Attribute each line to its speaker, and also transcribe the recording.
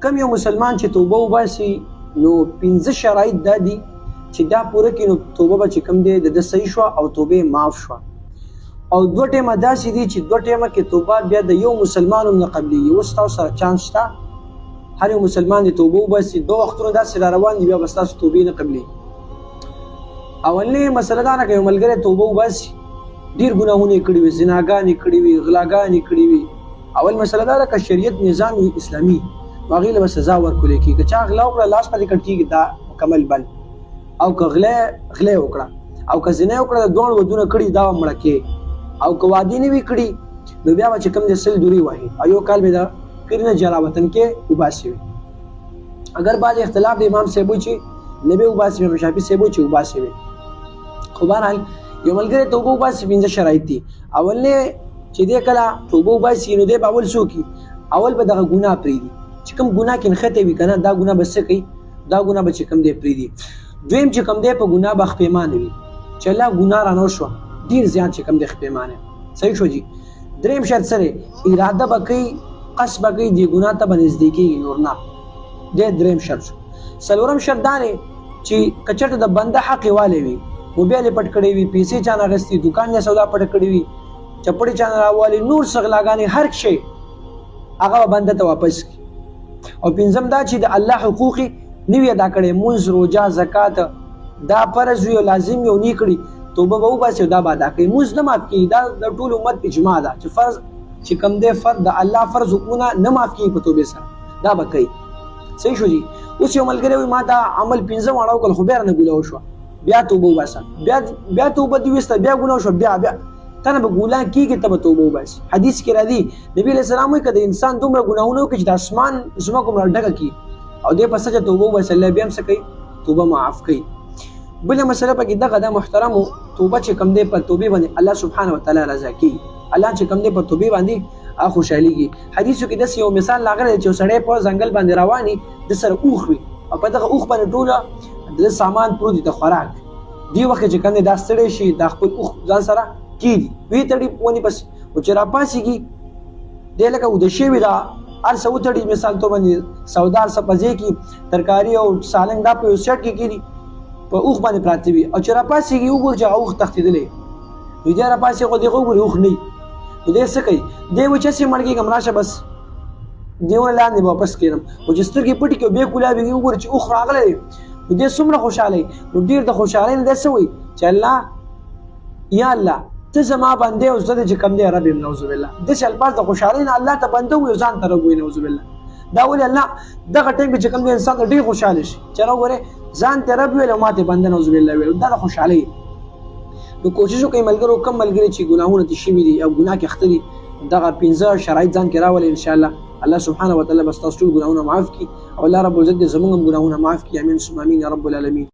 Speaker 1: کم یو مسلمان چې توبه وباسي نو 15 شرایط دا دي چې دا پوره کړي نو توبه به چې کوم دی د صحیح شوه او توبه معاف شوه. او دوه ټیمه داسې دي چې دوه ټیمه کې توبه بیا د یو مسلمان هم نه قبلېږي. اوس تاسو سره چانس شته هر یو مسلمان د توبه وباسي، دوه وختونه داسې را روان دي بیا به ستاسو توبې نه قبلېږي. اولنۍ مسله دا ده که یو ملګری توبه وباسي ډېر ګناهونه یې کړي وي، زناګانې کړي وي، غلاګانې کړي وي. اول مسله دا ده که شریعت نظام اسلامي نو هغې له به سزا ورکولی کېږي. که چا غلا وکړه لاس پرې کټ کېږي دا مکمل بند، او که غلی وکړه او که زنا وکړه د دواړو ودونه کړي دا به مړه کې، او که واده نه وي کړي نو بیا به چې کوم دی سل دورې وهي او یو کال به د کړي نه جلا وطن کې وباسي وي. اگر بعض اختلاف د امام صاحب وي چې نه به وباسي، امام شافعي صاحب وي چې وباسي وي. خو بهرحال یو ملګری توبه وباسي 15 شرایط دي. اولنې چې دی کله توبه وباسي نو دی به اول څه وکړي؟ اول به دغه ګناه پرېږدي چې کوم ګناه کې نښتی وي که نه دا ګناه به څه کوي؟ دا ګناه به چې کوم دی پرېږدي. دویم چې کوم دی په ګناه به خپېمانه وي چې الله ګناه رانه شوه ډېر زیات چې کوم دی خپېمانه. صحیح شو جي. دریم شرط سره اراده به کوي، قصد به کوي دې ګناه ته به نږدې کېږي نور نه. دی دریم شرط شو. څلورم شرط دا دی چې که چېرته د بنده حق یې والی وي، موبایل یې پټ کړی وي، پیسې چا نه اخیستي، دوکان یې سودا پټه کړې وي، چپړې چا نه راوالي، نور څه غلاګانې هر شی هغه به بنده ته واپس کړي. او پنځم دا چې د الله حقوق یې نه وي ادا کړی، مونځ، روژه، زکات دا فرض وي او لازم وي او نه کړي، توبه به وباسي او دا به ادا کوي. مونځ نه ماف کېږي، دا د ټول امت اجماع ده چې فرض چې کوم دی فرض د الله فرض حکمونه نه ماف کېږي په توبې سره، دا به کوي. صحیح شو جي. اوس یو ملګری وایي ما دا عمل 15 واړه وکړل خو بیا رانه ګناه وشوه، بیا توبه وباسه، بیا توبه دې ویسته، بیا ګناه وشوه، بیا ته نه به ګناه کېږي ته به توبه وباسي. حدیث کې راځي نبي علیه السلام وایي که د انسان دومره ګناهونه وکړي چې د اسمان ځمکو مړه ډکه کړي او دې په سچه توبه وباسي، الله بیا هم څه کوي؟ توبه معاف کوي. بله مسله پکې دغه ده محترمو، توبه چې کوم دی په توبې باندې الله سبحانه وتعالی رضا کوي. الله چې کوم دی په توبې باندې خوشحالېږي. حدیثو کې داسې یو مثال راغلی دی چې یو سړی په ځنګل باندې روان وي، د سره اوښ وي او په دغه اوښ باندې ټوله د سامان پروت دي د خوراک. دې وخت کې چې کوم دی دا ستړی شي دا خپل اوښ ځان سره کېږي وی تړي ونې پسې، او چې راپاسېږي دی لکه اوده شوي ده هر څه وتړي، مثال طور باندې سودار څه په ځای کې ترکاري او سالنګ دا په یو سیټ کې کېږي په اوښ باندې پراته وي، او چې راپاسېږي وګوري چې هغه اوښ تښتېدلی نو دی راپاسېږي خو دغه وګوري اوښ نه وي نو دی څه کوي؟ دی وایي چې هسې مړ کېږم راشه بس دیونه لاندې به واپس کېږم. خو چې سترګې پټې کړي بیا کولابېږي وګوري چې اوښ راغلی دی نو دی څومره خوشحالی نو ډېر د خوشحالۍ نه دی څه وایي چې الله یا الله ته زما بنده او زه د چې کوم دی رب یم نعوذ بالله. داسې الفاظ د خوشحالۍ نه الله ته بنده وي او ځان ته رب وي نعوذ بالله. دا ولې الله دغه ټایم کې چې کوم دی انسان ته ډېر خوشحاله شي چې راوګورې ځان ته رب ویل او ما ته بنده نعوذ بالله ویل، دا د خوشحالۍ. نو کوشش وکړئ ملګرو کم ملګري چې ګناهونه دې شوي دي او ګناه کې اخته دي دغه 15 شرایط ځان کې راولئ انشاءالله الله سبحانه وتعالی به ستاسو ټول ګناهونه معاف کړي او الله رب العزت دې زموږ هم ګناهونه معاف کړي. امین ثم امین یا رب العالمین.